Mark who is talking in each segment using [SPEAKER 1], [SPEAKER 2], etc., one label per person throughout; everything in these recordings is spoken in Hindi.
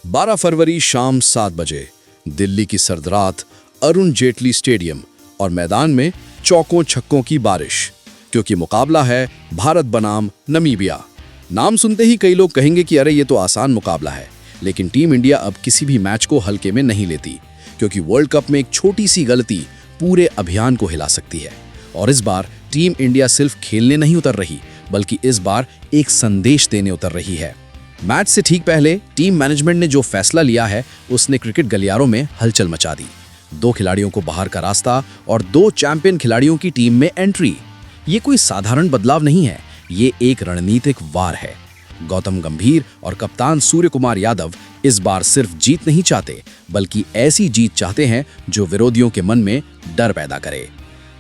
[SPEAKER 1] 12 फरवरी शाम 7 बजे दिल्ली की सर्द रात, अरुण जेटली स्टेडियम और मैदान में चौकों छक्कों की बारिश, क्योंकि मुकाबला है भारत बनाम नमीबिया। नाम सुनते ही कई लोग कहेंगे कि अरे ये तो आसान मुकाबला है, लेकिन टीम इंडिया अब किसी भी मैच को हल्के में नहीं लेती, क्योंकि वर्ल्ड कप में एक छोटी सी गलती पूरे अभियान को हिला सकती है। और इस बार टीम इंडिया सिर्फ खेलने नहीं उतर रही, बल्कि इस बार एक संदेश देने उतर रही है। मैच से ठीक पहले टीम मैनेजमेंट ने जो फैसला लिया है, उसने क्रिकेट गलियारों में हलचल मचा दी। 2 खिलाड़ियों को बाहर का रास्ता और 2 चैंपियन खिलाड़ियों की टीम में एंट्री। ये कोई साधारण बदलाव नहीं है, ये एक रणनीतिक वार है। गौतम गंभीर और कप्तान सूर्य कुमार यादव इस बार सिर्फ जीत नहीं चाहते, बल्कि ऐसी जीत चाहते हैं जो विरोधियों के मन में डर पैदा करे।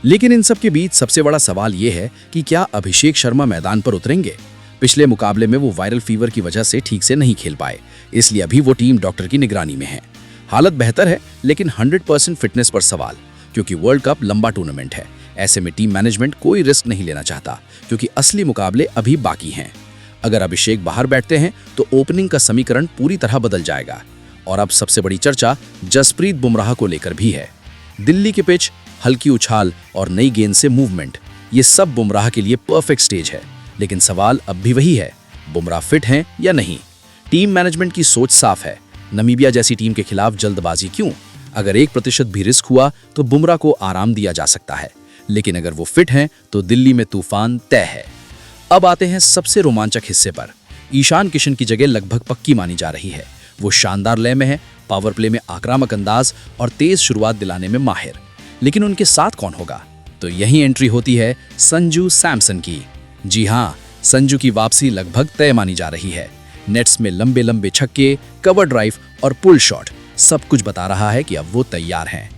[SPEAKER 1] लेकिन इन सब के बीच सबसे बड़ा सवाल ये है कि क्या अभिषेक शर्मा मैदान पर उतरेंगे? पिछले मुकाबले में वो वायरल फीवर की वजह से ठीक से नहीं खेल पाए, इसलिए अभी वो टीम डॉक्टर की निगरानी में है। हालत बेहतर है, लेकिन 100% फिटनेस पर सवाल, क्योंकि वर्ल्ड कप लंबा टूर्नामेंट है। ऐसे में टीम मैनेजमेंट कोई रिस्क नहीं लेना चाहता, क्योंकि असली मुकाबले अभी बाकी हैं। अगर अभिषेक बाहर बैठते हैं तो ओपनिंग का समीकरण पूरी तरह बदल जाएगा। और अब सबसे बड़ी चर्चा जसप्रीत बुमराह को लेकर भी है। दिल्ली की पिच, हल्की उछाल और नई गेंद से मूवमेंट, ये सब बुमराह के लिए परफेक्ट स्टेज है। लेकिन सवाल अब भी वही है, बुमराह फिट हैं या नहीं? टीम मैनेजमेंट की सोच साफ है, नमीबिया जैसी टीम के खिलाफ जल्दबाजी क्यों? अगर 1% भी रिस्क हुआ तो बुमराह को आराम दिया जा सकता है, लेकिन अगर वो फिट हैं तो दिल्ली में तूफान तय है। अब आते हैं सबसे रोमांचक हिस्से पर। ईशान किशन की जगह लगभग पक्की मानी जा रही है। वो शानदार लय में है, पावर प्ले में आक्रामक अंदाज और तेज शुरुआत दिलाने में माहिर। लेकिन उनके साथ कौन होगा? तो यही एंट्री होती है संजू सैमसन की। जी हाँ, संजू की वापसी लगभग तय मानी जा रही है। नेट्स में लंबे लंबे छक्के, कवर ड्राइव और पुल शॉट, सब कुछ बता रहा है कि अब वो तैयार हैं।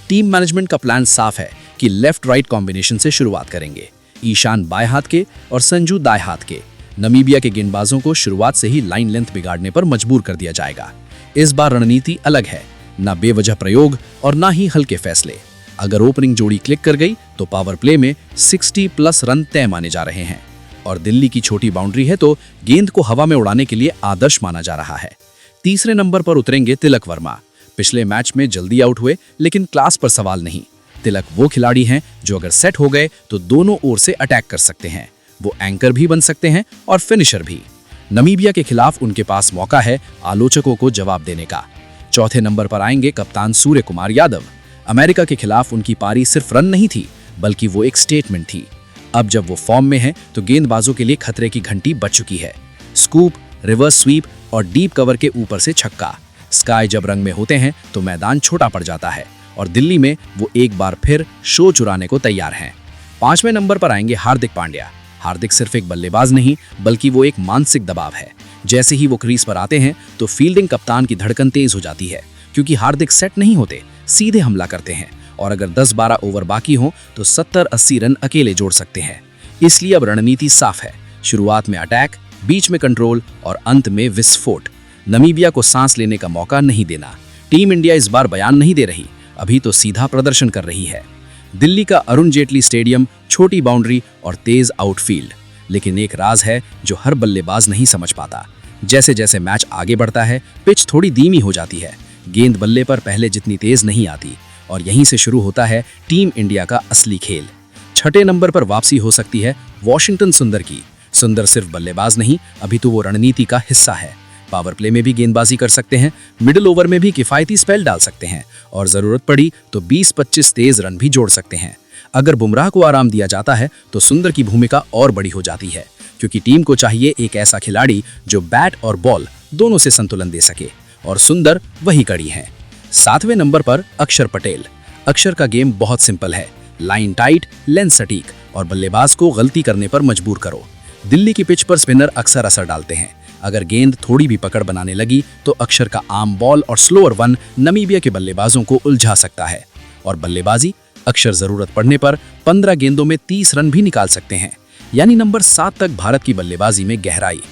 [SPEAKER 1] टीम मैनेजमेंट का प्लान साफ है कि लेफ्ट राइट कॉम्बिनेशन से शुरुआत करेंगे। ईशान बाएं हाथ के और संजू दाएं हाथ के। नमीबिया के गेंदबाजों को शुरुआत से ही लाइन लेंथ बिगाड़ने पर मजबूर कर दिया जाएगा। इस बार रणनीति अलग है, ना बेवजह प्रयोग और ना ही हल्के फैसले। अगर ओपनिंग जोड़ी क्लिक कर गई तो पावर प्ले में 60+ रन तय माने जा रहे हैं। और दिल्ली की छोटी बाउंड्री है तो गेंद को हवा में उड़ाने के लिए आदर्श माना जा रहा है। तीसरे नंबर पर उतरेंगे तिलक वर्मा। पिछले मैच में जल्दी आउट हुए, लेकिन क्लास पर सवाल नहीं। तिलक वो खिलाड़ी हैं जो अगर सेट हो गए तो दोनों ओर से अटैक कर सकते हैं। वो एंकर भी बन सकते हैं और फिनिशर भी। नमीबिया के खिलाफ उनके पास मौका है आलोचकों को जवाब देने का। चौथे नंबर पर आएंगे कप्तान सूर्य कुमार यादव। अमेरिका के खिलाफ उनकी पारी सिर्फ रन नहीं थी, बल्कि वो एक स्टेटमेंट थी। अब जब वो फॉर्म में है तो गेंदबाजों के लिए खतरे की घंटी बज चुकी है। स्कूप, रिवर्स स्वीप और डीप कवर के ऊपर से छक्का। स्काई जब रंग में होते हैं तो मैदान छोटा पड़ जाता है, और दिल्ली में वो एक बार फिर शो चुराने को तैयार हैं। 5वें नंबर पर आएंगे हार्दिक पांड्या। हार्दिक सिर्फ एक बल्लेबाज नहीं, बल्कि वो एक मानसिक दबाव है। जैसे ही वो क्रीज पर आते हैं तो फील्डिंग कप्तान की धड़कन तेज हो जाती है, क्योंकि हार्दिक सेट नहीं होते, सीधे हमला करते हैं। और अगर 10-12 ओवर बाकी हो तो 70-80 रन अकेले जोड़ सकते हैं। इसलिए अब रणनीति साफ है, शुरुआत में अटैक, बीच में कंट्रोल और अंत में विस्फोट। नमीबिया को सांस लेने का मौका नहीं देना। टीम इंडिया इस बार बयान नहीं दे रही, अभी तो सीधा प्रदर्शन कर रही है। दिल्ली का अरुण जेटली स्टेडियम, छोटी बाउंड्री और तेज आउटफील्ड। लेकिन एक राज है जो हर बल्लेबाज नहीं समझ पाता। जैसे जैसे मैच आगे बढ़ता है, पिच थोड़ी धीमी हो जाती है। गेंद बल्ले पर पहले जितनी तेज नहीं आती, और यहीं से शुरू होता है टीम इंडिया का असली खेल। 6ठे नंबर पर वापसी हो सकती है वॉशिंगटन सुंदर की। सुंदर सिर्फ बल्लेबाज नहीं, अभी तो वो रणनीति का हिस्सा है। पावर प्ले में भी गेंदबाजी कर सकते हैं, मिडिल ओवर में भी किफायती स्पेल डाल सकते हैं, और जरूरत पड़ी तो 20-25 तेज रन भी जोड़ सकते हैं। अगर बुमराह को आराम दिया जाता है तो सुंदर की भूमिका और बड़ी हो जाती है, क्योंकि टीम को चाहिए एक ऐसा खिलाड़ी जो बैट और बॉल दोनों से संतुलन दे सके, और सुंदर वही कड़ी है। 7वें नंबर पर अक्षर पटेल। अक्षर का गेम बहुत सिंपल है, लाइन टाइट, लेंथ सटीक और बल्लेबाज को गलती करने पर मजबूर करो। दिल्ली की पिच पर स्पिनर अक्सर असर डालते हैं। अगर गेंद थोड़ी भी पकड़ बनाने लगी तो अक्षर का आर्म बॉल और स्लोअर वन नमीबिया के बल्लेबाजों को उलझा सकता है। और बल्लेबाजी, अक्षर जरूरत पड़ने पर 15 गेंदों में 30 रन भी निकाल सकते हैं। यानी नंबर 7 तक भारत की बल्लेबाजी में गहराई।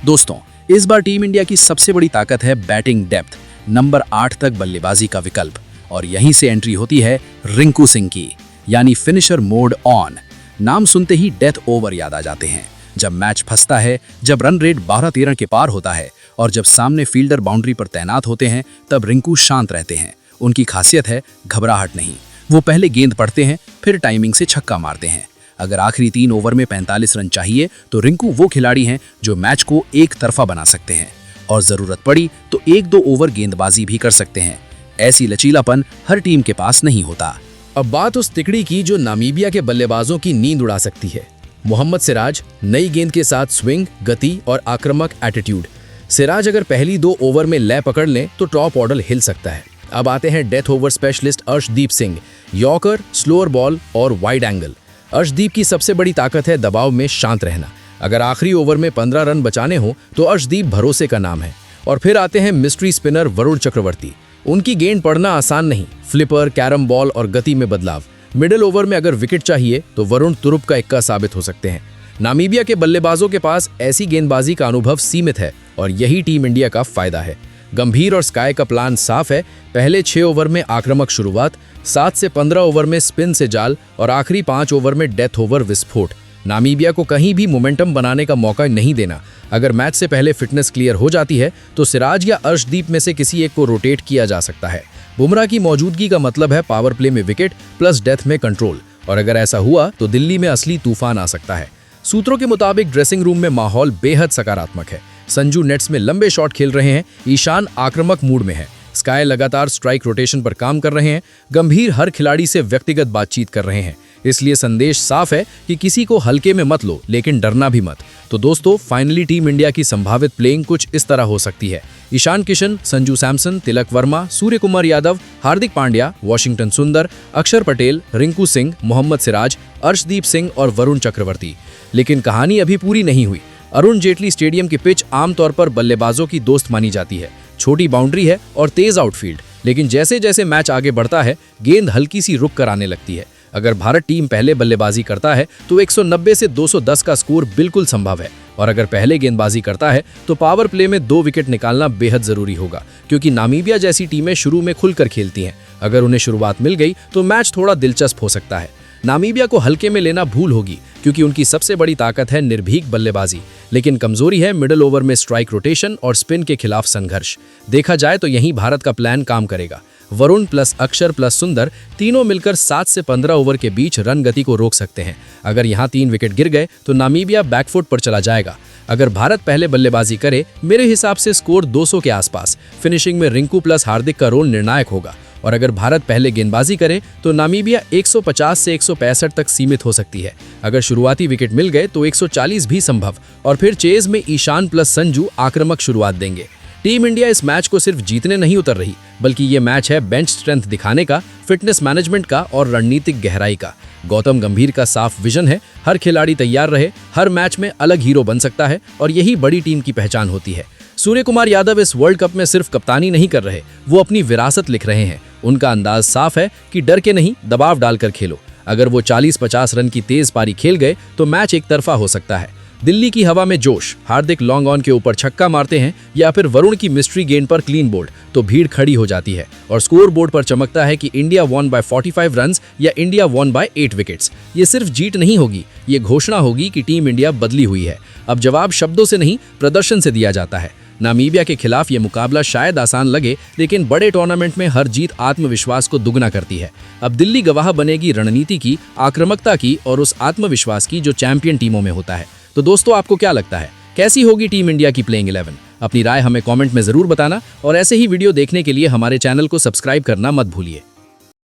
[SPEAKER 1] दोस्तों, इस बार टीम इंडिया की सबसे बड़ी ताकत है बैटिंग डेप्थ, नंबर 8 तक बल्लेबाजी का विकल्प। और यहीं से एंट्री होती है रिंकू सिंह की, यानी फिनिशर मोड ऑन। नाम सुनते ही डेथ ओवर याद आ जाते हैं। जब मैच फंसता है, जब रन रेट 12-13 के पार होता है
[SPEAKER 2] और जब सामने फील्डर बाउंड्री पर तैनात होते हैं तब रिंकू शांत रहते हैं। उनकी खासियत है घबराहट नहीं। वो पहले गेंद पढ़ते हैं, फिर टाइमिंग से छक्का मारते हैं। अगर आखिरी 3 ओवर में 45 रन चाहिए तो रिंकू वो खिलाड़ी हैं जो मैच को एक तरफा बना सकते हैं और ज़रूरत पड़ी तो 1-2 ओवर गेंदबाजी भी कर सकते हैं। ऐसी लचीलापन हर टीम के पास नहीं होता।
[SPEAKER 3] अब बात उस तिकड़ी की जो नामीबिया के बल्लेबाजों की नींद उड़ा सकती है। मोहम्मद सिराज, नई गेंद के साथ स्विंग, गति और आक्रामक एटीट्यूड। सिराज अगर पहली 2 ओवर में लय पकड़ लें तो टॉप ऑर्डर हिल सकता है। अब आते हैं death over specialist Arshdeep Singh. Yorker, slower ball और वाइड एंगल। अर्शदीप की सबसे बड़ी ताकत है दबाव में शांत रहना। अगर आखिरी ओवर में 15 रन बचाने हो तो अर्शदीप भरोसे का नाम है। और फिर आते हैं मिस्ट्री स्पिनर वरुण चक्रवर्ती। उनकी गेंद पढ़ना आसान नहीं, फ्लिपर, कैरम बॉल और गति में बदलाव। मिडिल ओवर में अगर विकेट चाहिए तो वरुण तुरुप का इक्का साबित हो सकते हैं। नामीबिया के बल्लेबाजों के पास ऐसी गेंदबाजी का अनुभव सीमित है और यही टीम इंडिया का फायदा है। गंभीर और स्काई का प्लान साफ है। पहले 6 ओवर में आक्रामक शुरुआत, 7 से 15 ओवर में स्पिन से जाल और आखिरी 5 ओवर में डेथ ओवर विस्फोट। नामीबिया को कहीं भी मोमेंटम बनाने का मौका नहीं देना। अगर मैच से पहले फिटनेस क्लियर हो जाती है तो सिराज या अर्शदीप में से किसी एक को रोटेट किया जा सकता है। बुमराह की मौजूदगी का मतलब है पावर प्ले में विकेट प्लस डेथ में कंट्रोल, और अगर ऐसा हुआ तो दिल्ली में असली तूफान आ सकता है। सूत्रों के मुताबिक ड्रेसिंग रूम में माहौल बेहद सकारात्मक है। संजू नेट्स में लंबे शॉट खेल रहे हैं, ईशान आक्रामक मूड में है, स्काई लगातार स्ट्राइक रोटेशन पर काम कर रहे हैं, गंभीर हर खिलाड़ी से व्यक्तिगत बातचीत कर रहे हैं। इसलिए संदेश साफ है कि किसी को हल्के में मत लो, लेकिन डरना भी मत। तो दोस्तों, फाइनली टीम इंडिया की संभावित प्लेइंग कुछ इस तरह हो सकती है। ईशान किशन, संजू सैमसन, तिलक वर्मा, सूर्य कुमार यादव, हार्दिक पांड्या, वॉशिंगटन सुंदर, अक्षर पटेल, रिंकू सिंह, मोहम्मद सिराज, अर्शदीप सिंह और वरुण चक्रवर्ती। लेकिन कहानी अभी पूरी नहीं हुई। अरुण जेटली स्टेडियम की पिच आमतौर पर बल्लेबाजों की दोस्त मानी जाती है। छोटी बाउंड्री है और तेज आउटफील्ड, लेकिन जैसे जैसे मैच आगे बढ़ता है गेंद हल्की सी रुक कर आने लगती है। अगर भारत टीम पहले बल्लेबाजी करता है तो 190 से 210 का स्कोर बिल्कुल संभव है, और अगर पहले गेंदबाजी करता है तो पावर प्ले में 2 विकेट निकालना बेहद जरूरी होगा, क्योंकि नामीबिया जैसी टीमें शुरू में खुलकर खेलती हैं। अगर उन्हें शुरुआत मिल गई तो मैच थोड़ा दिलचस्प हो सकता है। नामीबिया को हल्के में लेना भूल होगी, क्योंकि उनकी सबसे बड़ी ताकत है निर्भीक बल्लेबाजी, लेकिन कमजोरी है मिडिल ओवर में स्ट्राइक रोटेशन और स्पिन के खिलाफ संघर्ष। देखा जाए तो यहीं भारत का प्लान काम करेगा। वरुण प्लस अक्षर प्लस सुंदर तीनों मिलकर 7 से 15 ओवर के बीच रन गति को रोक सकते हैं। अगर यहाँ 3 विकेट गिर गए तो नामीबिया बैकफुट पर चला जाएगा। अगर भारत पहले बल्लेबाजी करे, मेरे हिसाब से स्कोर 200 के आसपास। फिनिशिंग में रिंकू प्लस हार्दिक का रोल निर्णायक होगा, और अगर भारत पहले गेंदबाजी करे तो नामीबिया 150 से 165 तक सीमित हो सकती है। अगर शुरुआती विकेट मिल गए तो 140 भी संभव, और फिर चेज में ईशान प्लस संजू आक्रामक शुरुआत देंगे। टीम इंडिया इस मैच को सिर्फ जीतने नहीं उतर रही, बल्कि ये मैच है बेंच स्ट्रेंथ दिखाने का, फिटनेस मैनेजमेंट का और रणनीतिक गहराई का। गौतम गंभीर का साफ विजन है, हर खिलाड़ी तैयार रहे, हर मैच में अलग हीरो बन सकता है, और यही बड़ी टीम की पहचान होती है। सूर्य कुमार यादव इस वर्ल्ड कप में सिर्फ कप्तानी नहीं कर रहे, वो अपनी विरासत लिख रहे हैं। उनका अंदाज साफ है कि डर के नहीं, दबाव डालकर खेलो। अगर वो 40-50 रन की तेज पारी खेल गए तो मैच एक तरफा हो सकता है। दिल्ली की हवा में जोश, हार्दिक लॉन्ग ऑन के ऊपर छक्का मारते हैं या फिर वरुण की मिस्ट्री गेंद पर क्लीन बोल्ड, तो भीड़ खड़ी हो जाती है और स्कोर बोर्ड पर चमकता है कि इंडिया वॉन बाय 45 रन्स या इंडिया वॉन बाय 8 विकेट्स। ये सिर्फ जीत नहीं होगी, ये घोषणा होगी कि टीम इंडिया बदली हुई है। अब जवाब शब्दों से नहीं, प्रदर्शन से दिया जाता है। नामीबिया के खिलाफ ये मुकाबला शायद आसान लगे, लेकिन बड़े टूर्नामेंट में हर जीत आत्मविश्वास को दुगना करती है। अब दिल्ली गवाह बनेगी रणनीति की, आक्रामकता की और उस आत्मविश्वास की जो चैंपियन टीमों में होता है। तो दोस्तों, आपको क्या लगता है, कैसी होगी टीम इंडिया की प्लेइंग 11? अपनी राय हमें कमेंट में जरूर बताना, और ऐसे ही वीडियो देखने के लिए हमारे चैनल को सब्सक्राइब करना मत भूलिए।